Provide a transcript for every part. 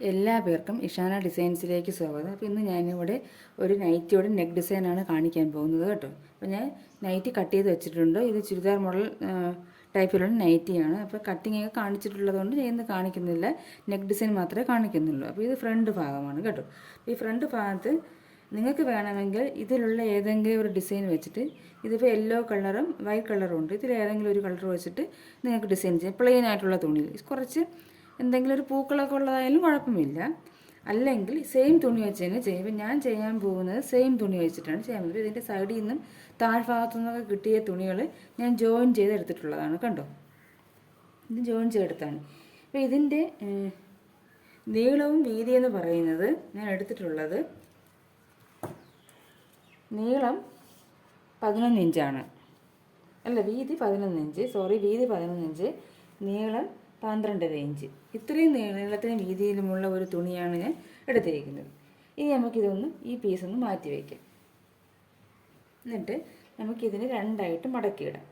എല്ലാ പേർക്കും ഇഷാന ഡിസൈൻസിലേക്ക് സ്വാഗതം. അപ്പോൾ ഇന്ന് ഞാനിവിടെ ഒരു നൈറ്റിയോടെ നെക്ക് ഡിസൈനാണ് കാണിക്കാൻ പോകുന്നത് കേട്ടോ. അപ്പോൾ ഞാൻ നൈറ്റി കട്ട് ചെയ്ത് വെച്ചിട്ടുണ്ട്. ഇത് ചുരിദാർ മോഡൽ ടൈപ്പിലുള്ള നൈറ്റിയാണ്. അപ്പോൾ കട്ടിങ് ഒക്കെ കാണിച്ചിട്ടുള്ളത് കൊണ്ട് ഞാൻ ഇന്ന് കാണിക്കുന്നില്ല, നെക്ക് ഡിസൈൻ മാത്രമേ കാണിക്കുന്നുള്ളൂ. അപ്പോൾ ഇത് ഫ്രണ്ട് ഭാഗമാണ് കേട്ടോ. ഈ ഫ്രണ്ട് ഭാഗത്ത് നിങ്ങൾക്ക് വേണമെങ്കിൽ ഇതിലുള്ള ഏതെങ്കിലും ഒരു ഡിസൈൻ വെച്ചിട്ട്, ഇതിപ്പോൾ യെല്ലോ കളറും വൈറ്റ് കളറും ഉണ്ട്, ഇതിൽ ഏതെങ്കിലും ഒരു കളർ വെച്ചിട്ട് നിങ്ങൾക്ക് ഡിസൈൻ ചെയ്യാം. പ്ലെയിൻ ആയിട്ടുള്ള തുണിയിൽ കുറച്ച് എന്തെങ്കിലും ഒരു പൂക്കളൊക്കെ ഉള്ളതായാലും കുഴപ്പമില്ല. അല്ലെങ്കിൽ സെയിം തുണി വെച്ച് തന്നെ ചെയ്യും. ഇപ്പം ഞാൻ ചെയ്യാൻ പോകുന്നത് സെയിം തുണി വെച്ചിട്ടാണ് ചെയ്യാൻ പോകുന്നത്. ഇതിൻ്റെ സൈഡിൽ നിന്നും താഴ്ഭാഗത്തു നിന്നൊക്കെ കിട്ടിയ തുണികൾ ഞാൻ ജോയിൻ ചെയ്തെടുത്തിട്ടുള്ളതാണ് കണ്ടോ. ഇത് ജോയിൻ ചെയ്തെടുത്താണ്. അപ്പോൾ ഇതിൻ്റെ നീളവും വീതിയെന്ന് പറയുന്നത് ഞാൻ എടുത്തിട്ടുള്ളത് നീളം 11 ഇഞ്ചാണ്. അല്ല, വീതി 11 ഇഞ്ച്, വീതി 11 ഇഞ്ച്, നീളം 12.5 ഇഞ്ച്. ഇത്രയും നീളത്തിനും വീതിയിലുമുള്ള ഒരു തുണിയാണ് ഞാൻ എടുത്തിരിക്കുന്നത്. ഇനി നമുക്കിതൊന്ന് ഈ പീസൊന്ന് മാറ്റി വയ്ക്കാം. എന്നിട്ട് നമുക്കിതിന് രണ്ടായിട്ട് മടക്കിയിടാം.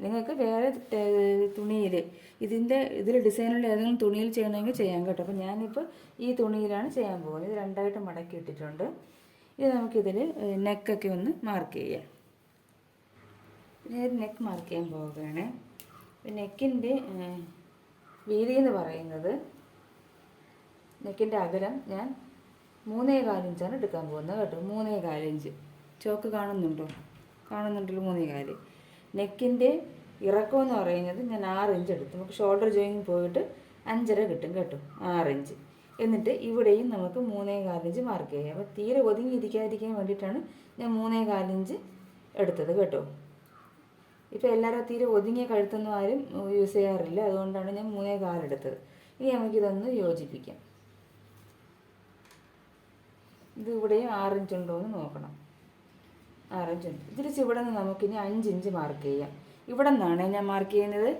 നിങ്ങൾക്ക് വേറെ തുണിയിൽ ഇതിൽ ഡിസൈനുള്ള ഏതെങ്കിലും തുണിയിൽ ചെയ്യണമെങ്കിൽ ചെയ്യാം കേട്ടോ. അപ്പോൾ ഞാനിപ്പോൾ ഈ തുണിയിലാണ് ചെയ്യാൻ പോകുന്നത്. ഇത് രണ്ടായിട്ട് മടക്കി ഇട്ടിട്ടുണ്ട്. ഇത് നമുക്കിതിൽ നെക്കൊക്കെ ഒന്ന് മാർക്ക് ചെയ്യാം. ഞാൻ നെക്ക് മാർക്ക് ചെയ്യാൻ പോവുകയാണ്. നെക്കിൻ്റെ വീതി എന്ന് പറയുന്നത്, നെക്കിൻ്റെ അകലം ഞാൻ 3.25 ഇഞ്ചാണ് എടുക്കാൻ പോകുന്നത് കേട്ടോ. 3.25 ഇഞ്ച് ചോക്ക് കാണുന്നുണ്ടല്ലോ, 3.25. നെക്കിൻ്റെ ഇറക്കം എന്ന് പറയുന്നത് ഞാൻ 6 ഇഞ്ച് എടുത്തു. നമുക്ക് ഷോൾഡർ ജോയിനിങ് പോയിട്ട് 5.5 കിട്ടും കേട്ടോ, 6 ഇഞ്ച്. എന്നിട്ട് ഇവിടെയും നമുക്ക് 3.25 ഇഞ്ച് മാർക്ക് ചെയ്യാം. അപ്പോൾ തീരെ ഒതുങ്ങിയിരിക്കാതിരിക്കാൻ വേണ്ടിയിട്ടാണ് ഞാൻ 3.25 ഇഞ്ച് എടുത്തത് കേട്ടോ. ഇപ്പോൾ എല്ലാവരും തീരെ ഒതുങ്ങിയ കഴുത്തൊന്നും ആരും യൂസ് ചെയ്യാറില്ല, അതുകൊണ്ടാണ് ഞാൻ 3.25 എടുത്തത്. ഇനി നമുക്കിതൊന്ന് യോജിപ്പിക്കാം. ഇത് ഇവിടെയും 6 ഇഞ്ച് ഉണ്ടോ എന്ന് നോക്കണം. 6 ഇഞ്ച് ഉണ്ട്. തിരിച്ച് ഇവിടെ നിന്ന് നമുക്കിനി 5 ഇഞ്ച് മാർക്ക് ചെയ്യാം. ഇവിടെ നിന്നാണ് ഞാൻ മാർക്ക് ചെയ്യുന്നത്.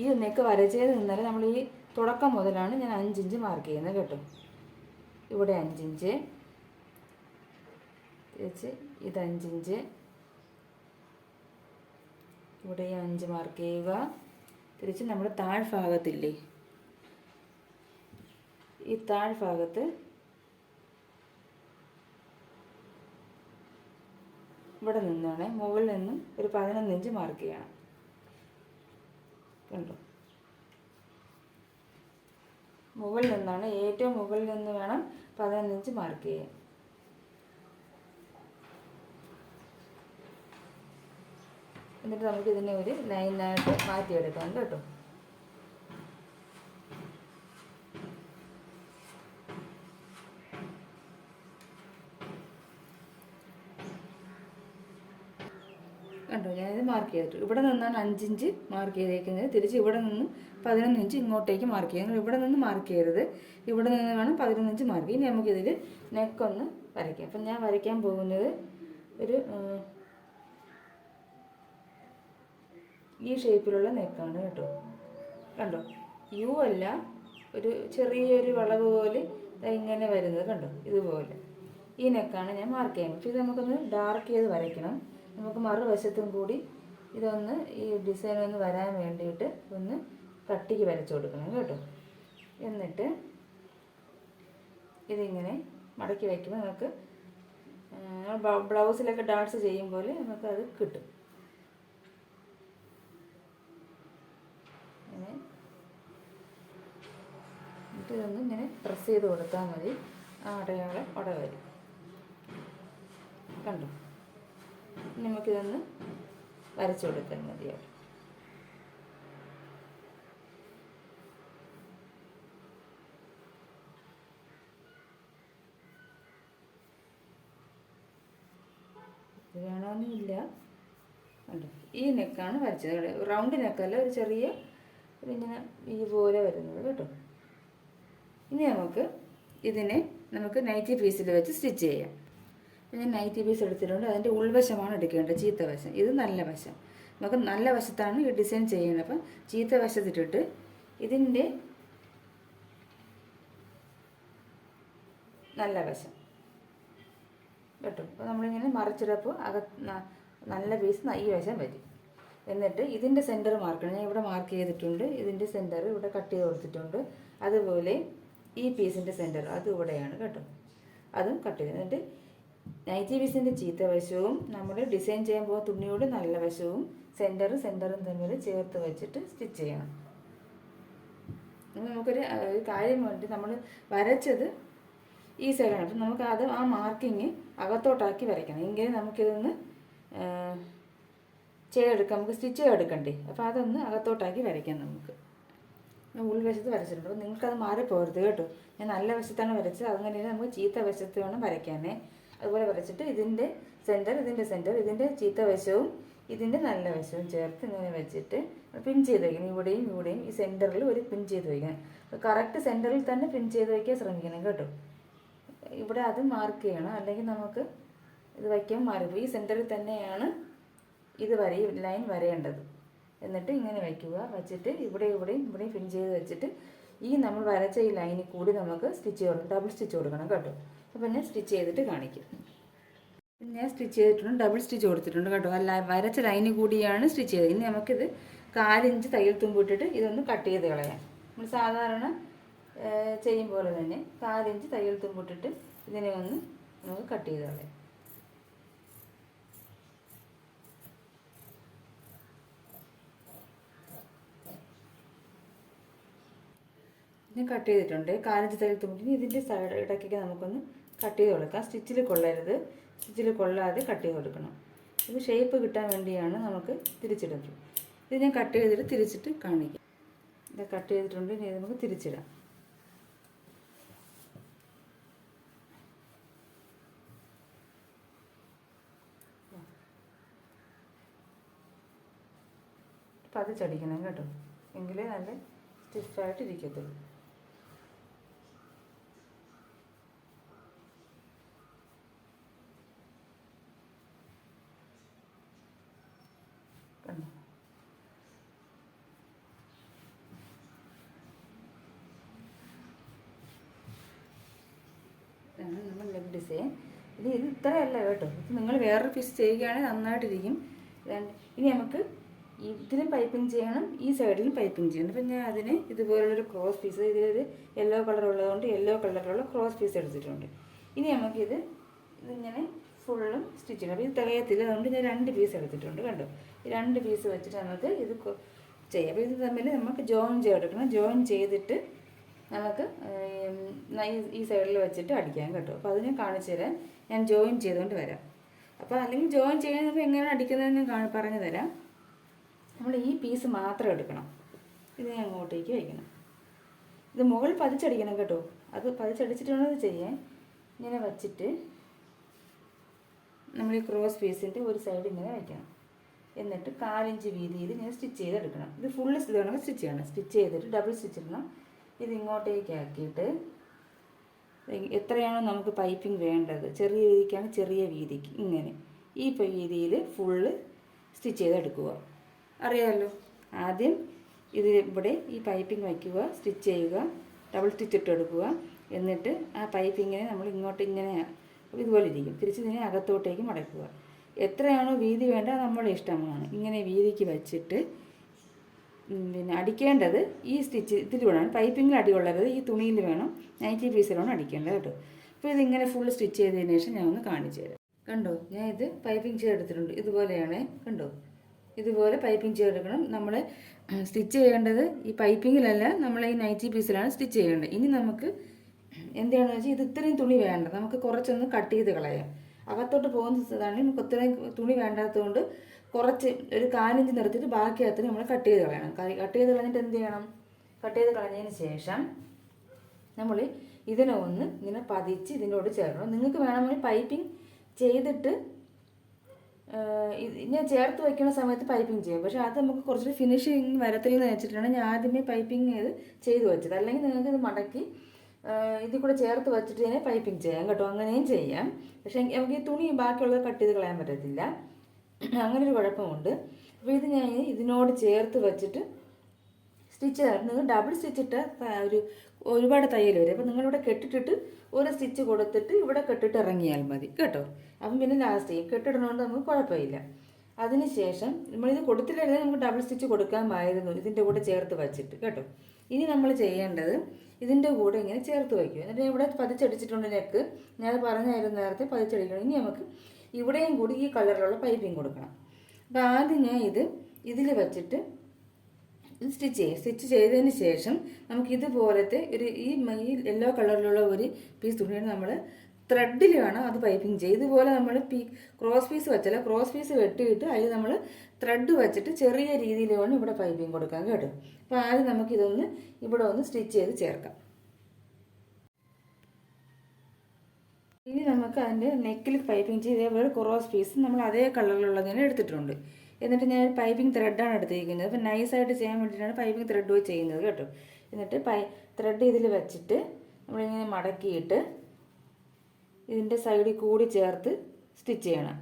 ഈ നെക്ക് വരച്ചത് നിന്നാൽ നമ്മൾ ഈ തുടക്കം മുതലാണ് ഞാൻ 5 ഇഞ്ച് മാർക്ക് ചെയ്യുന്നത് കേട്ടോ. ഇവിടെ 5 ഇഞ്ച്, തിരിച്ച് ഇത് 5 ഇഞ്ച്, ഇവിടെ 5 മാർക്ക് ചെയ്യുക. തിരിച്ച് നമ്മുടെ താഴ്ഭാഗത്തില്ലേ, ഈ താഴ്ഭാഗത്ത് ഇവിടെ നിന്നാണ് മുകളിൽ നിന്നും ഒരു 11 ഇഞ്ച് മാർക്ക് ചെയ്യണം കണ്ടോ. മുകളിൽ നിന്നാണ്, ഏറ്റവും മുകളിൽ നിന്ന് വേണം 11 ഇഞ്ച് മാർക്ക് ചെയ്യാൻ. എന്നിട്ട് നമുക്ക് ഇതിനെ ഒരു ലൈനായിട്ട് മാറ്റിയെടുക്കാം കേട്ടോ. കണ്ടോ, ഞാനിത് മാർക്ക് ചെയ്തിട്ട് ഇവിടെ നിന്നാണ് 5 ഇഞ്ച് മാർക്ക് ചെയ്തേക്കുന്നത്. തിരിച്ച് ഇവിടെ നിന്നും 11 ഇഞ്ച് ഇങ്ങോട്ടേക്ക് മാർക്ക് ചെയ്യുന്നത്. ഇവിടെ നിന്ന് മാർക്ക് ചെയ്യരുത്, ഇവിടെ നിന്ന് വേണം 11 ഇഞ്ച് മാർക്ക്. ഇനി നമുക്കിതിൽ നെക്കൊന്ന് വരയ്ക്കാം. അപ്പം ഞാൻ വരയ്ക്കാൻ പോകുന്നത് ഒരു ഈ ഷേപ്പിലുള്ള നെക്കാണ് കേട്ടോ. കണ്ടോ, യു അല്ല, ഒരു ചെറിയൊരു വളവ് പോലെ ഇങ്ങനെ വരുന്നത് കണ്ടോ, ഇതുപോലെ. ഈ നെക്കാണ് ഞാൻ മാർക്ക് ചെയ്യുന്നത്. അപ്പോൾ ഇത് നമുക്കൊന്ന് ഡാർക്ക് ചെയ്ത് വരയ്ക്കണം. നമുക്ക് മറുവശത്തും കൂടി ഇതൊന്ന് ഈ ഡിസൈൻ ഒന്ന് വരാൻ വേണ്ടിയിട്ട് ഒന്ന് കട്ടിക്ക് വരച്ചു കൊടുക്കണം കേട്ടോ. എന്നിട്ട് ഇതിങ്ങനെ മടക്കി വയ്ക്കുമ്പോൾ നമുക്ക് ബ്ലൗസിലൊക്കെ ഡാൻസ് ചെയ്യും പോലെ നമുക്കത് കിട്ടും. എന്നിട്ട് ഇതൊന്ന് ഇങ്ങനെ പ്രസ് ചെയ്ത് കൊടുത്താൽ മതി, ആ അടയാളം അവിടെ വരും കണ്ടോ. നമുക്കിതൊന്ന് വരച്ചു കൊടുത്താൽ മതിയാവും. ഇത് വേണമെന്നില്ല കണ്ടോ. ഈ നെക്കാണ് വരച്ചത്, റൗണ്ട് നെക്കല്ല, ഒരു ചെറിയ ഇങ്ങനെ ഈ പോലെ വരുന്നത് കേട്ടോ. ഇനി നമുക്ക് നൈറ്റി പീസിൽ വെച്ച് സ്റ്റിച്ച് ചെയ്യാം. ഞാൻ നൈറ്റി പീസ് എടുത്തിട്ടുണ്ട്. അതിൻ്റെ ഉൾവശമാണ് എടുക്കേണ്ടത്, ചീത്ത വശം. ഇത് നല്ല വശം. നമുക്ക് നല്ല വശത്താണ് ഈ ഡിസൈൻ ചെയ്യുന്നത്. അപ്പം ചീത്ത വശത്തിട്ടിട്ട് ഇതിൻ്റെ നല്ല വശം കേട്ടോ. അപ്പോൾ നമ്മളിങ്ങനെ മറിച്ചിടപ്പോൾ നല്ല പീസ് ഈ വശം വരും. എന്നിട്ട് ഇതിൻ്റെ സെൻറ്റർ മാർക്കണം. ഞാൻ ഇവിടെ മാർക്ക് ചെയ്തിട്ടുണ്ട്. ഇതിൻ്റെ സെൻറ്റർ ഇവിടെ കട്ട് ചെയ്ത് കൊടുത്തിട്ടുണ്ട്. അതുപോലെ ഈ പീസിൻ്റെ സെൻറ്റർ അത് ഇവിടെയാണ് കേട്ടോ. അതും കട്ട് ചെയ്ത് എന്നിട്ട് നൈറ്റി പീസിൻ്റെ ചീത്ത വശവും നമ്മൾ ഡിസൈൻ ചെയ്യാൻ പോകുന്ന തുണിയോട് നല്ല വശവും സെൻറ്ററും തമ്മിൽ ചേർത്ത് വെച്ചിട്ട് സ്റ്റിച്ച് ചെയ്യണം. നമുക്കൊരു കാര്യം വേണ്ടി നമ്മൾ വരച്ചത് ഈ സൈഡാണ്. അപ്പം നമുക്ക് അത് ആ മാർക്കിങ് അകത്തോട്ടാക്കി വരയ്ക്കണം. എങ്കിലും നമുക്കിതൊന്ന് ചെയ്തെടുക്കാം, നമുക്ക് സ്റ്റിച്ച് ചെയ്തെടുക്കണ്ടേ. അപ്പോൾ അതൊന്ന് അകത്തോട്ടാക്കി വരയ്ക്കാം. നമുക്ക് ഉൾവശത്ത് വരച്ചിട്ടുണ്ട്. അപ്പോൾ നിങ്ങൾക്കത് മാറിപ്പോകരുത് കേട്ടോ. ഞാൻ നല്ല വശത്താണ് വരച്ചത്, അങ്ങനെ നമുക്ക് ചീത്ത വശത്ത് വേണം വരയ്ക്കാനേ. അതുപോലെ വരച്ചിട്ട് ഇതിൻ്റെ സെൻറ്റർ ഇതിൻ്റെ ചീത്ത വശവും ഇതിൻ്റെ നല്ല വശവും ചേർത്ത് ഇങ്ങനെ വെച്ചിട്ട് പിൻ ചെയ്ത് വയ്ക്കണം. ഇവിടെയും ഈ സെൻറ്ററിൽ ഒരു പിൻ ചെയ്ത് വയ്ക്കണം. കറക്റ്റ് സെൻറ്ററിൽ തന്നെ പിൻ ചെയ്ത് വയ്ക്കാൻ ശ്രമിക്കണം കേട്ടോ. ഇവിടെ അത് മാർക്ക് ചെയ്യണം, അല്ലെങ്കിൽ നമുക്ക് ഇത് വയ്ക്കാൻ മാറിപ്പോയി. ഈ സെൻറ്ററിൽ തന്നെയാണ് ഈ ലൈൻ വരേണ്ടത്. എന്നിട്ട് ഇങ്ങനെ വയ്ക്കുക. വച്ചിട്ട് ഇവിടെയും പിൻ ചെയ്ത് വെച്ചിട്ട് ഈ നമ്മൾ വരച്ച ഈ ലൈനിൽ കൂടി നമുക്ക് ഡബിൾ സ്റ്റിച്ച് കൊടുക്കണം കേട്ടോ. അപ്പോൾ ഞാൻ സ്റ്റിച്ച് ചെയ്തിട്ട് കാണിക്കും. ഞാൻ സ്റ്റിച്ച് ചെയ്തിട്ടുണ്ട്, ഡബിൾ സ്റ്റിച്ച് കൊടുത്തിട്ടുണ്ട് കേട്ടോ. അല്ല, വരച്ച ലൈനിൽ കൂടിയാണ് സ്റ്റിച്ച് ചെയ്തത്. ഇനി നമുക്കിത് 4 ഇഞ്ച് തയ്യൽ തുമ്പിട്ടിട്ട് ഇതൊന്ന് കട്ട് ചെയ്ത് കളയാം. നമ്മൾ സാധാരണ ചെയ്യും പോലെ തന്നെ 4 ഇഞ്ച് തയ്യൽ തുമ്പിട്ടിട്ട് ഇതിനെ ഒന്ന് നമുക്ക് കട്ട് ചെയ്ത് കളയാം. ഞാൻ കട്ട് ചെയ്തിട്ടുണ്ട് 4 ഇഞ്ച് തയ്യൽ തുമ്പിട്ട്. ഇതിൻ്റെ ഇടയ്ക്കൊക്കെ നമുക്കൊന്ന് കട്ട് ചെയ്ത് കൊടുക്കാം. സ്റ്റിച്ചിൽ കൊള്ളരുത്, സ്റ്റിച്ചിൽ കൊള്ളാതെ കട്ട് ചെയ്ത് കൊടുക്കണം. ഇത് ഷേപ്പ് കിട്ടാൻ വേണ്ടിയാണ് നമുക്ക് തിരിച്ചിടുന്നത്. ഇത് ഞാൻ കട്ട് ചെയ്തിട്ട് തിരിച്ചിട്ട് കാണിക്കാം. ഇത് കട്ട് ചെയ്തിട്ടുണ്ട്, ഇനി ഇത് നമുക്ക് തിരിച്ചിടാം. പതിച്ചടിക്കണം കേട്ടോ, എങ്കിലേ നല്ല സ്റ്റിഫായിട്ട് ഇരിക്കത്തുള്ളൂ. കണ്ടോ? ഇതാണ് നമ്മൾ ലെഗ് ഡിസൈൻ. ഇത് ഇത്രയല്ല കേട്ടോ. ഇത് നിങ്ങൾ വേറൊരു പീസ് ചെയ്യുകയാണെങ്കിൽ നന്നായിട്ടിരിക്കും. ഇനി നമുക്ക് ഇതിലും പൈപ്പിംഗ് ചെയ്യണം, ഈ സൈഡിലും പൈപ്പിംഗ് ചെയ്യണം. അപ്പം ഞാൻ അതിന് ഇതുപോലുള്ളൊരു ക്രോസ് പീസ്, ഇതിലൊരു യെല്ലോ കളർ ഉള്ളതുകൊണ്ട് യെല്ലോ കളറിലുള്ള ക്രോസ് പീസ് എടുത്തിട്ടുണ്ട്. ഇനി നമുക്കിത് ഇതിങ്ങനെ ഫുള്ളും സ്റ്റിച്ച് ചെയ്യണം. അപ്പോൾ ഇത് തികയത്തില്ല, അതുകൊണ്ട് ഞാൻ 2 പീസ് എടുത്തിട്ടുണ്ട് കണ്ടോ. ഈ 2 പീസ് വെച്ചിട്ട് നമുക്ക് ഇത് ചെയ്യാം. അപ്പോൾ ഇത് തമ്മിൽ നമുക്ക് ജോയിൻ ചെയ്തെടുക്കണം. ജോയിൻ ചെയ്തിട്ട് നമുക്ക് ഈ സൈഡിൽ വെച്ചിട്ട് അടിക്കാം കേട്ടോ. അപ്പോൾ അത് ഞാൻ കാണിച്ചു തരാം. ഞാൻ ജോയിൻ ചെയ്തുകൊണ്ട് വരാം. അപ്പോൾ അല്ലെങ്കിൽ ജോയിൻ ചെയ്യാൻ നമുക്ക് എങ്ങനെയാണ് അടിക്കുന്നതെന്ന് പറഞ്ഞു തരാം. നമ്മൾ ഈ പീസ് മാത്രം എടുക്കണം, ഇതിനെ അങ്ങോട്ടേക്ക് വയ്ക്കണം. ഇത് മുകളിൽ പതിച്ചടിക്കണം കേട്ടോ. അത് പതിച്ചടിച്ചിട്ട് വേണം ഇത് ചെയ്യാൻ. ഇങ്ങനെ വച്ചിട്ട് നമ്മൾ ഈ ക്രോസ് പീസിൻ്റെ ഒരു സൈഡ് ഇങ്ങനെ വയ്ക്കണം. എന്നിട്ട് 4 ഇഞ്ച് വീതിയിൽ ഇങ്ങനെ സ്റ്റിച്ച് ചെയ്തെടുക്കണം. ഇത് ഫുള്ള് വേണമെങ്കിൽ സ്റ്റിച്ച് ചെയ്യണം. സ്റ്റിച്ച് ചെയ്തിട്ട് ഡബിൾ സ്റ്റിച്ച് ഇടണം. ഇത് ഇങ്ങോട്ടേക്ക് ആക്കിയിട്ട് എത്രയാണോ നമുക്ക് പൈപ്പിംഗ് വേണ്ടത്, ചെറിയ വീതിക്കാണ് ചെറിയ വീതിക്ക് ഇങ്ങനെ ഈ വീതിയിൽ ഫുള്ള് സ്റ്റിച്ച് ചെയ്തെടുക്കുക. അറിയാമല്ലോ. ആദ്യം ഇത് ഇവിടെ ഈ പൈപ്പിംഗ് വയ്ക്കുക, സ്റ്റിച്ച് ചെയ്യുക, ഡബിൾ സ്റ്റിച്ച് ഇട്ട് എടുക്കുക. എന്നിട്ട് ആ പൈപ്പിങ്ങിനെ നമ്മൾ ഇങ്ങോട്ട് ഇങ്ങനെ ഇതുപോലെ ഇരിക്കും. തിരിച്ച് ഇതിനെ അകത്തോട്ടേക്ക് മടക്കുക. എത്രയാണോ വീതി വേണ്ട നമ്മുടെ ഇഷ്ടമാണ്. ഇങ്ങനെ വീതിക്ക് വെച്ചിട്ട് പിന്നെ അടിക്കേണ്ടത് ഈ സ്റ്റിച്ച് ഇതിൽ വേണം. പൈപ്പിങ്ങിൽ അടി കൊള്ളരുത്, ഈ തുണിയിൽ വേണം, നൈറ്റി പീസിലാണ് അടിക്കേണ്ടത് കേട്ടോ. അപ്പോൾ ഇതിങ്ങനെ ഫുൾ സ്റ്റിച്ച് ചെയ്തതിന് ശേഷം ഞാൻ ഒന്ന് കാണിച്ചു തരാം. കണ്ടോ, ഞാൻ ഇത് പൈപ്പിംഗ് ചെയ്തെടുത്തിട്ടുണ്ട്. ഇതുപോലെയാണ് കണ്ടോ. ഇതുപോലെ പൈപ്പിംഗ് ചെയ്തെടുക്കണം. നമ്മൾ സ്റ്റിച്ച് ചെയ്യേണ്ടത് ഈ പൈപ്പിങ്ങിലല്ല, നമ്മൾ ഈ നൈറ്റി പീസിലാണ് സ്റ്റിച്ച് ചെയ്യേണ്ടത്. ഇനി നമുക്ക് എന്താണെന്ന് വെച്ചാൽ ഇത് ഇത്രയും തുണി വേണ്ട, നമുക്ക് കുറച്ചൊന്ന് കട്ട് ചെയ്ത് കളയാം. അകത്തോട്ട് പോകുന്നതാണ് നമുക്ക് ഇത്രയും തുണി വേണ്ടാത്തതുകൊണ്ട് കുറച്ച് ഒരു 4 ഇഞ്ച് നിർത്തിയിട്ട് ബാക്കി അത്രയും നമ്മൾ കട്ട് ചെയ്ത് കളയണം. കട്ട് ചെയ്ത് കളഞ്ഞിട്ട് എന്ത് ചെയ്യണം? കട്ട് ചെയ്ത് കളഞ്ഞതിന് ശേഷം നമ്മൾ ഇതിനെ ഒന്ന് ഇങ്ങനെ പതിച്ച് ഇതിനോട് ചേർക്കണം. നിങ്ങൾക്ക് വേണമെങ്കിൽ പൈപ്പിംഗ് ചെയ്തിട്ട് ഞാൻ ചേർത്ത് വയ്ക്കുന്ന സമയത്ത് പൈപ്പിംഗ് ചെയ്യും. പക്ഷേ അത് നമുക്ക് കുറച്ചൊരു ഫിനിഷിങ് വരത്തില്ലെന്ന് വെച്ചിട്ടാണ് ഞാൻ ആദ്യമേ പൈപ്പിംഗ് ചെയ്ത് വെച്ചത്. അല്ലെങ്കിൽ നിങ്ങൾക്ക് ഇത് മടക്കി ഇതിൽ കൂടെ ചേർത്ത് വെച്ചിട്ട് ഇതിനെ പൈപ്പിംഗ് ചെയ്യാം കേട്ടോ. അങ്ങനെയും ചെയ്യാം. പക്ഷേ നമുക്ക് ഈ തുണി ബാക്കിയുള്ളത് കട്ട് ചെയ്ത് കളയാൻ പറ്റത്തില്ല. അങ്ങനൊരു കുഴപ്പമുണ്ട്. അപ്പോൾ ഇത് ഞാൻ ഇതിനോട് ചേർത്ത് വെച്ചിട്ട് സ്റ്റിച്ച് ചെയ്താൽ നിങ്ങൾ ഡബിൾ സ്റ്റിച്ചിട്ട് ഒരുപാട് തയ്യൽ വരും. അപ്പോൾ നിങ്ങളിവിടെ കെട്ടിട്ടിട്ട് ഒരു സ്റ്റിച്ച് കൊടുത്തിട്ട് ഇവിടെ കെട്ടിട്ട് ഇറങ്ങിയാൽ മതി കേട്ടോ. അപ്പം പിന്നെ ലാസ്റ്റ് ചെയ്യും. കെട്ടിടുന്നതുകൊണ്ട് നമുക്ക് കുഴപ്പമില്ല. അതിന് ശേഷം നമ്മളിത് കൊടുത്തില്ലായിരുന്നെങ്കിൽ നമുക്ക് ഡബിൾ സ്റ്റിച്ച് കൊടുക്കാമായിരുന്നു ഇതിൻ്റെ കൂടെ ചേർത്ത് വച്ചിട്ട് കേട്ടോ. ഇനി നമ്മൾ ചെയ്യേണ്ടത് ഇതിൻ്റെ കൂടെ ഇങ്ങനെ ചേർത്ത് വയ്ക്കുക. എന്നിട്ട് ഇവിടെ പതിച്ചടിച്ചിട്ടുണ്ട് നെക്ക്, ഞാൻ പറഞ്ഞായിരുന്നു നേരത്തെ പതിച്ചടിക്കണം. ഇനി നമുക്ക് ഇവിടെയും കൂടി ഈ കളറിലുള്ള പൈപ്പിംഗ് കൊടുക്കണം. അപ്പോൾ ആദ്യം ഞാൻ ഇതിൽ വെച്ചിട്ട് സ്റ്റിച്ച് ചെയ്യും. സ്റ്റിച്ച് ചെയ്തതിന് ശേഷം നമുക്ക് ഇതുപോലത്തെ ഈ യെല്ലോ കളറിലുള്ള ഒരു പീസ് തുണിയാണ് നമ്മൾ ത്രെഡിൽ വേണം അത് പൈപ്പിംഗ് ചെയ്യും. ഇതുപോലെ നമ്മൾ ക്രോസ് പീസ് വെച്ചാൽ ക്രോസ് പീസ് വെട്ടിയിട്ട് അതിൽ നമ്മൾ ത്രെഡ് വെച്ചിട്ട് ചെറിയ രീതിയിൽ വേണം ഇവിടെ പൈപ്പിംഗ് കൊടുക്കാൻ കേട്ടോ. അപ്പോൾ ആദ്യം നമുക്കിതൊന്ന് ഇവിടെ ഒന്ന് സ്റ്റിച്ച് ചെയ്ത് ചേർക്കാം. ഇനി നമുക്ക് അതിൻ്റെ നെക്കിൽ പൈപ്പിംഗ് ചെയ്ത് ഇതേപോലെ ക്രോസ് പീസ് നമ്മൾ അതേ കളറിലുള്ളതിനെ എടുത്തിട്ടുണ്ട്. എന്നിട്ട് ഞാൻ പൈപ്പിംഗ് ത്രെഡാണ് എടുത്തിരിക്കുന്നത്. അപ്പോൾ നൈസായിട്ട് ചെയ്യാൻ വേണ്ടിയിട്ടാണ് പൈപ്പിംഗ് ത്രെഡ് ചെയ്യുന്നത് കേട്ടോ. എന്നിട്ട് ത്രെഡ് ഇതിൽ വെച്ചിട്ട് നമ്മളിങ്ങനെ മടക്കിയിട്ട് ഇതിൻ്റെ സൈഡിൽ കൂടി ചേർത്ത് സ്റ്റിച്ച് ചെയ്യണം.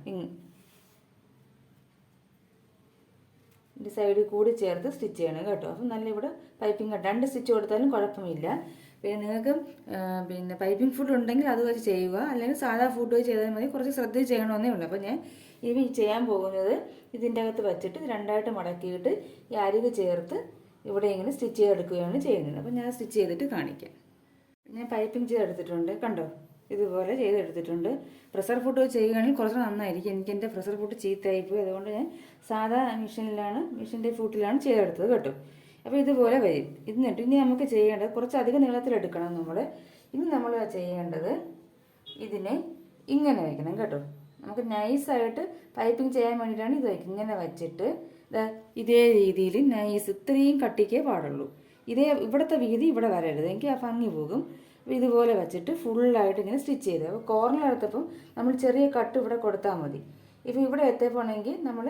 ഇതിൻ്റെ സൈഡിൽ കൂടി ചേർത്ത് സ്റ്റിച്ച് ചെയ്യണം കേട്ടോ. അപ്പം നല്ല ഇവിടെ പൈപ്പിംഗ് 2 സ്റ്റിച്ച് കൊടുത്താലും കുഴപ്പമില്ല. പിന്നെ നിങ്ങൾക്ക് പൈപ്പിംഗ് ഫുഡ് ഉണ്ടെങ്കിൽ അത് വെച്ച് ചെയ്യുക, അല്ലെങ്കിൽ സാധാ ഫുഡ് വെച്ച് ചെയ്താൽ മതി. കുറച്ച് ശ്രദ്ധിച്ച് ചെയ്യണമെന്നേ ഉള്ളൂ. അപ്പോൾ ഞാൻ ഇനി ചെയ്യാൻ പോകുന്നത് ഇതിൻ്റെ അകത്ത് വെച്ചിട്ട് 2ആയിട്ട് മടക്കിയിട്ട് ഈ അരിക് ചേർത്ത് ഇവിടെ ഇങ്ങനെ സ്റ്റിച്ച് ചെയ്തെടുക്കുകയാണ് ചെയ്യുന്നത്. അപ്പോൾ ഞാൻ സ്റ്റിച്ച് ചെയ്തിട്ട് കാണിക്കാം. ഞാൻ പൈപ്പിംഗ് ചെയ്തെടുത്തിട്ടുണ്ട് കണ്ടോ, ഇതുപോലെ ചെയ്തെടുത്തിട്ടുണ്ട്. പ്രഷർ ഫുഡ് ചെയ്യുകയാണെങ്കിൽ കുറച്ച് നന്നായിരിക്കും. എനിക്ക് എൻ്റെ പ്രഷർ ഫുഡ് ചീത്തയായിപ്പോയി, അതുകൊണ്ട് ഞാൻ സാധാ മെഷീൻ്റെ ഫുഡിലാണ് ചെയ്തെടുത്തത് കേട്ടോ. അപ്പോൾ ഇതുപോലെ വരും. എന്നിട്ട് ഇനി നമുക്ക് ചെയ്യേണ്ടത് കുറച്ചധികം നീളത്തിലെടുക്കണം നമ്മൾ. ഇനി നമ്മൾ ചെയ്യേണ്ടത് ഇതിനെ ഇങ്ങനെ വയ്ക്കണം കേട്ടോ. നമുക്ക് നൈസായിട്ട് പൈപ്പിംഗ് ചെയ്യാൻ വേണ്ടിയിട്ടാണ് ഇത് വയ്ക്കുന്നത്. ഇങ്ങനെ വെച്ചിട്ട് ഇതേ രീതിയിൽ നൈസ് ഇത്രയും കട്ടിക്കേ പാടുള്ളൂ. ഇവിടുത്തെ വീതി ഇവിടെ വരരുത്, എനിക്ക് ആ ഭംഗി പോകും. അപ്പോൾ ഇതുപോലെ വെച്ചിട്ട് ഫുള്ളായിട്ട് ഇങ്ങനെ സ്റ്റിച്ച് ചെയ്ത് അപ്പോൾ കോർണർ എടുത്തപ്പം നമ്മൾ ചെറിയ കട്ട് ഇവിടെ കൊടുത്താൽ മതി. ഇപ്പോൾ ഇവിടെ എത്തിയപ്പോണെങ്കിൽ നമ്മൾ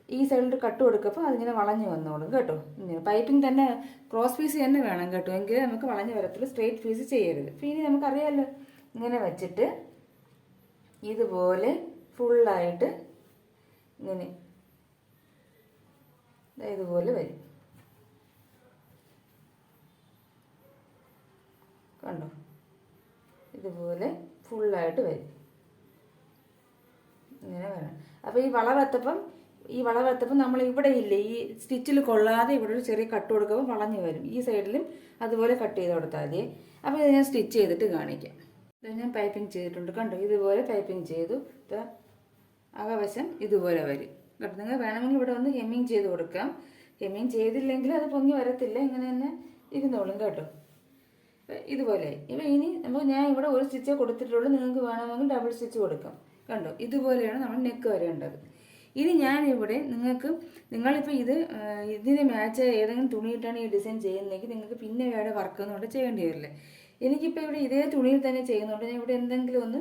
ഈ സൈഡിൽ കട്ട് കൊടുക്കപ്പോൾ അതിങ്ങനെ വളഞ്ഞ് വന്നോളും കേട്ടോ. ഇങ്ങനെ പൈപ്പിംഗ് തന്നെ ക്രോസ് പീസ് തന്നെ വേണം കേട്ടോ, എങ്കിൽ നമുക്ക് വളഞ്ഞ് വരത്തുള്ളൂ. സ്ട്രെയിറ്റ് പീസ് ചെയ്യരുത്. അപ്പോൾ ഇനി നമുക്കറിയാമല്ലോ, ഇങ്ങനെ വെച്ചിട്ട് ഇതുപോലെ ഫുള്ളായിട്ട് ഇങ്ങനെ ഇതുപോലെ വരും കണ്ടോ. ഇതുപോലെ ഫുള്ളായിട്ട് വരും, ഇങ്ങനെ വേണം. അപ്പോൾ ഈ വളവെത്തപ്പം നമ്മൾ ഇവിടെ ഇല്ലേ ഈ സ്റ്റിച്ചിൽ കൊള്ളാതെ ഇവിടെ ഒരു ചെറിയ കട്ട് കൊടുക്കുമ്പോൾ വളഞ്ഞു വരും. ഈ സൈഡിലും അതുപോലെ കട്ട് ചെയ്ത് കൊടുത്താൽ മതി. അപ്പോൾ ഇത് ഞാൻ സ്റ്റിച്ച് ചെയ്തിട്ട് കാണിക്കാം. ഇത് ഞാൻ പൈപ്പിംഗ് ചെയ്തിട്ടുണ്ട് കണ്ടോ. ഇതുപോലെ പൈപ്പിംഗ് ചെയ്തു. അകവശം ഇതുപോലെ വരും കേട്ടോ. നിങ്ങൾ വേണമെങ്കിൽ ഇവിടെ ഒന്ന് ഹെമ്മിങ് ചെയ്ത് കൊടുക്കാം. ഹെമ്മിങ് ചെയ്തില്ലെങ്കിൽ അത് പൊങ്ങി വരത്തില്ല, ഇങ്ങനെ തന്നെ ഇരുന്നോളും കേട്ടോ. ഇതുപോലെ ഇനി ഞാൻ ഇവിടെ ഒരു സ്റ്റിച്ചേ കൊടുത്തിട്ടുള്ളൂ. നിങ്ങൾക്ക് വേണമെങ്കിൽ ഡബിൾ സ്റ്റിച്ച് കൊടുക്കാം കണ്ടോ. ഇതുപോലെയാണ് നമ്മൾ നെക്ക് വരേണ്ടത്. ഇനി ഞാനിവിടെ നിങ്ങളിപ്പോൾ ഇതിന് മാച്ച് ഏതെങ്കിലും തുണിയിട്ടാണ് ഈ ഡിസൈൻ ചെയ്യുന്നതെങ്കിൽ നിങ്ങൾക്ക് പിന്നെ വേറെ വർക്ക് ഒന്നും ചെയ്യേണ്ടി വരില്ല. എനിക്കിപ്പോൾ ഇവിടെ ഇതേ തുണിയിൽ തന്നെ ചെയ്യുന്നുണ്ട്. ഞാൻ ഇവിടെ എന്തെങ്കിലും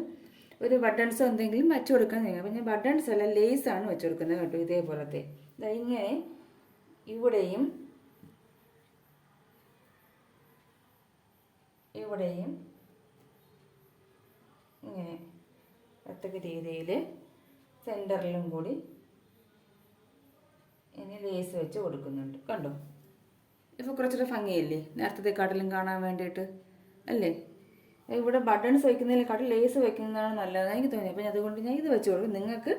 ഒരു ബട്ടൺസോ എന്തെങ്കിലും വെച്ച് കൊടുക്കാൻ ചെയ്യുക. അപ്പോൾ ഞാൻ ബട്ടൺസ് അല്ല ലേസാണ് വെച്ച് കൊടുക്കുന്നത് കേട്ടോ. ഇതേപോലത്തെ ഇങ്ങനെ ഇവിടെയും ഇങ്ങനെ ഒറ്റക്ക് രീതിയിൽ സെൻറ്ററിലും കൂടി ഇനി ലേസ് വെച്ച് കൊടുക്കുന്നുണ്ട് കണ്ടോ. ഇപ്പോൾ കുറച്ചൊരു ഭംഗിയല്ലേ നേരത്തേക്കാട്ടിലും കാണാൻ വേണ്ടിയിട്ട് അല്ലേ. ഇവിടെ ബട്ടൺസ് വയ്ക്കുന്നതിനെക്കാട്ടും ലേസ് വയ്ക്കുന്നതാണ് നല്ലതെന്ന് എനിക്ക് തോന്നി. അപ്പോൾ അതുകൊണ്ട് ഞാൻ ഇത് വെച്ച് കൊടുക്കും. നിങ്ങൾക്ക്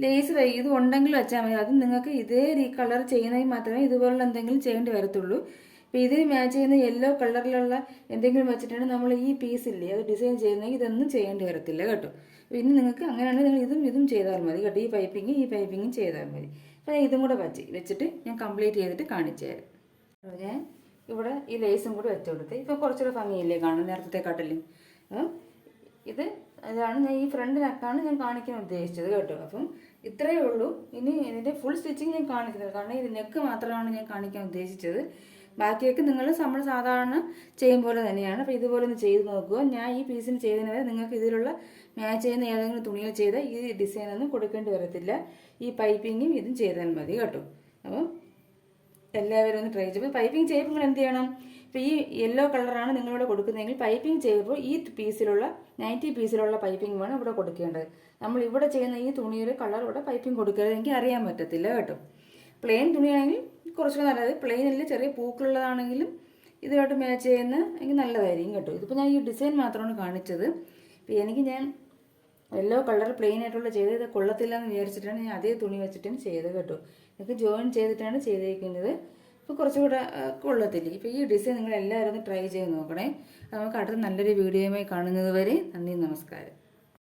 ലേസ് ഇത് ഉണ്ടെങ്കിൽ വെച്ചാൽ മതി. അത് നിങ്ങൾക്ക് ഇതേ കളർ ചെയ്യുന്നതിൽ മാത്രമേ ഇതുപോലുള്ള എന്തെങ്കിലും ചെയ്യേണ്ടി വരത്തുള്ളൂ. അപ്പോൾ ഇതിന് മാച്ച് ചെയ്യുന്ന യെല്ലോ കളറിലുള്ള എന്തെങ്കിലും വെച്ചിട്ടാണ് നമ്മൾ ഈ പീസില്ലേ അത് ഡിസൈൻ ചെയ്യുന്നതെങ്കിൽ ഇതൊന്നും ചെയ്യേണ്ടി വരത്തില്ല കേട്ടോ. പിന്നെ നിങ്ങൾക്ക് അങ്ങനെയാണെങ്കിൽ നിങ്ങൾ ഇതും ചെയ്താൽ മതി കേട്ടോ. ഈ പൈപ്പിങ്ങും ചെയ്താൽ മതി. അപ്പോൾ ഇതും കൂടെ വെച്ചിട്ട് ഞാൻ കംപ്ലീറ്റ് ചെയ്തിട്ട് കാണിച്ചു തരാം. ഞാൻ ഇവിടെ ഈ ലേസും കൂടി വെച്ച് കൊടുത്ത് ഇപ്പോൾ കുറച്ചുകൂടെ ഭംഗിയില്ലേ കാണും നേരത്തേക്കാട്ടില്ലേ. ഇതാണ് ഞാൻ ഈ ഫ്രണ്ട് നെക്കാണ് ഞാൻ കാണിക്കാൻ ഉദ്ദേശിച്ചത് കേട്ടോ. അപ്പം ഇത്രയേ ഉള്ളൂ. ഇനി ഇതിൻ്റെ ഫുൾ സ്റ്റിച്ചിങ് ഞാൻ കാണിക്കുന്നത്, കാരണം ഇത് നെക്ക് മാത്രമാണ് ഞാൻ കാണിക്കാൻ ഉദ്ദേശിച്ചത്. ബാക്കിയൊക്കെ നിങ്ങൾ നമ്മൾ സാധാരണ ചെയ്യും പോലെ തന്നെയാണ്. അപ്പോൾ ഇതുപോലെ ഒന്ന് ചെയ്ത് നോക്കുക. ഞാൻ ഈ പീസിന് ചെയ്തതിന് വരെ നിങ്ങൾക്ക് ഇതിലുള്ള മാച്ച് ചെയ്യുന്ന ഏതെങ്കിലും തുണികൾ ചെയ്താൽ ഈ ഡിസൈനൊന്നും കൊടുക്കേണ്ടി വരത്തില്ല. ഈ പൈപ്പിങ്ങും ഇതും ചെയ്താൽ മതി കേട്ടോ. അപ്പം എല്ലാവരും ഒന്ന് ട്രൈ ചെയ്യും. പൈപ്പിംഗ് ചെയ്യുമ്പോൾ നിങ്ങൾ എന്ത് ചെയ്യണം, ഇപ്പോൾ ഈ യെല്ലോ കളറാണ് നിങ്ങളിവിടെ കൊടുക്കുന്നതെങ്കിൽ പൈപ്പിംഗ് ചെയ്യുമ്പോൾ ഈ നൈറ്റി പീസിലുള്ള പൈപ്പിംഗ് വേണം ഇവിടെ കൊടുക്കേണ്ടത്. നമ്മൾ ഇവിടെ ചെയ്യുന്ന ഈ തുണിയുടെ കളർ ഇവിടെ പൈപ്പിംഗ് കൊടുക്കരുത്, എനിക്ക് അറിയാൻ പറ്റത്തില്ല കേട്ടോ. പ്ലെയിൻ തുണിയാണെങ്കിൽ കുറച്ചുകൂടെ നല്ലത്. പ്ലെയിനിൽ ചെറിയ പൂക്കളുള്ളതാണെങ്കിലും ഇതിലോട്ട് മാച്ച് ചെയ്യുന്ന എനിക്ക് നല്ലതായിരിക്കും കേട്ടോ. ഇതിപ്പോൾ ഞാൻ ഈ ഡിസൈൻ മാത്രമാണ് കാണിച്ചത്. ഇപ്പോൾ ഞാൻ യെല്ലോ കളർ പ്ലെയിൻ ആയിട്ടുള്ള ചെയ്തത് കൊള്ളത്തില്ല എന്ന് വിചാരിച്ചിട്ടാണ് ഞാൻ അതേ തുണി വെച്ചിട്ടാണ് ചെയ്തത് കേട്ടോ. ഇത് ജോയിൻ ചെയ്തിട്ടാണ് ചെയ്തേക്കുന്നത്. ഇപ്പോൾ കുറച്ചുകൂടെ കൊള്ളത്തില്ലേ. ഇപ്പോൾ ഈ ഡിസൈൻ നിങ്ങൾ എല്ലാവരും ഒന്ന് ട്രൈ ചെയ്ത് നോക്കണേ. നമുക്ക് അടുത്ത നല്ലൊരു വീഡിയോയുമായി കാണുന്നത് വരെ നന്ദി, നമസ്കാരം.